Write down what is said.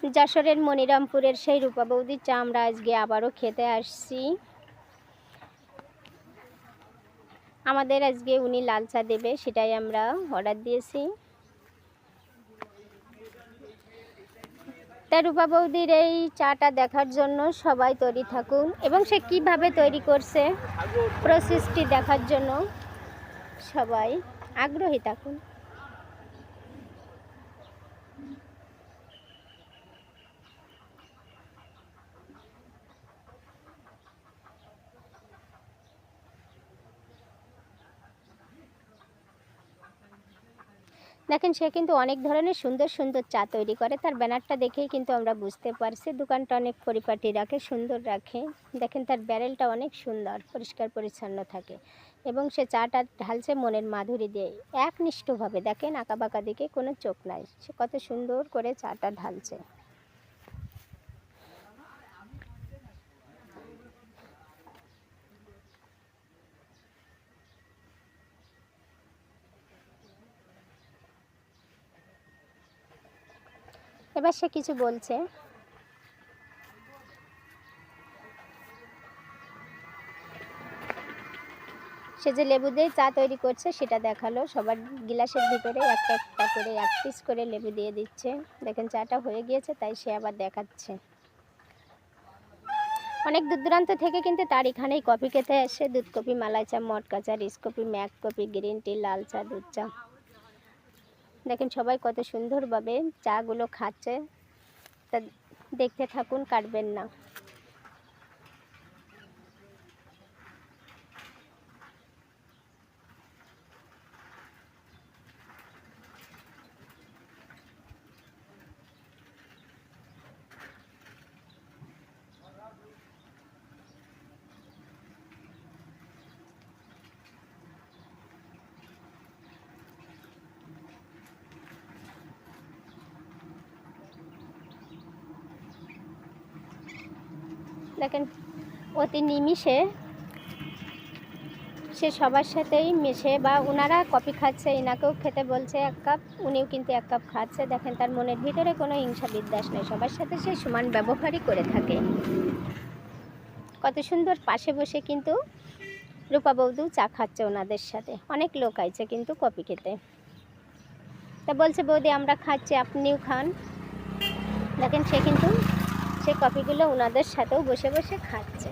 যশোরের মনিরামপুরের সেই রূপা বৌদির চা আমরা আজকে আবারও খেতে আসছি। আমাদের আজকে উনি লাল চা দেবে, সেটাই আমরা অর্ডার দিয়েছি। তাই রূপা বৌদির এই চাটা দেখার জন্য সবাই তৈরি থাকুন এবং সে কিভাবে তৈরি করছে প্রসেসটি দেখার জন্য সবাই আগ্রহী থাকুন। দেখেন সে কিন্তু অনেক ধরনের সুন্দর সুন্দর চা তৈরি করে, তার ব্যানারটা দেখেই কিন্তু আমরা বুঝতে পারছি। দোকানটা অনেক পরিপাটি রাখে, সুন্দর রাখে। দেখেন তার ব্যারেলটা অনেক সুন্দর, পরিষ্কার পরিচ্ছন্ন থাকে এবং সে চাটা ঢালছে মনের মাধুরী দিয়ে একনিষ্ঠভাবে। দেখেন আঁকাবাঁকা দিকে কোনো চোখ নাই, সে কত সুন্দর করে চাটা ঢালছে। এবার সে কিছু বলছে। সে যে লেবু দিয়ে চা তৈরি করছে সেটা দেখালো, সবার গিলাসের ভিতরে একটা একটা করে এক পিস করে লেবু দিয়ে দিচ্ছে। দেখেন চাটা হয়ে গিয়েছে, তাই সে আবার দেখাচ্ছে। অনেক দূর দূরান্ত থেকে কিন্তু তার এখানেই কফি খেতে আসে। দুধ কফি, মালাই চা, মটকা চা, rich coffee, mac coffee, green tea, লাল চা, দুধ চা। দেখেন সবাই কত সুন্দরভাবে চাগুলো খাচ্ছে, তা দেখতে থাকুন, কাটবেন না। দেখেন অতি নিমিষে সে সবার সাথেই মিশে, বা ওনারা কফি খাচ্ছে, এনাকেও খেতে বলছে এক কাপ, উনিও কিন্তু এক কাপ খাচ্ছে। দেখেন তার মনের ভিতরে কোনো হিংসা বিদ্বেষ নেই, সবার সাথে সে সমান ব্যবহারই করে থাকে। কত সুন্দর পাশে বসে কিন্তু রূপা বৌদি চা খাচ্ছে ওনাদের সাথে। অনেক লোক আইছে কিন্তু কফি খেতে, তা বলছে বৌদি আমরা খাচ্ছি, আপনিও খান। দেখেন সে কিন্তু সে কফিগুলো ওনাদের সাথেও বসে বসে খাচ্ছে।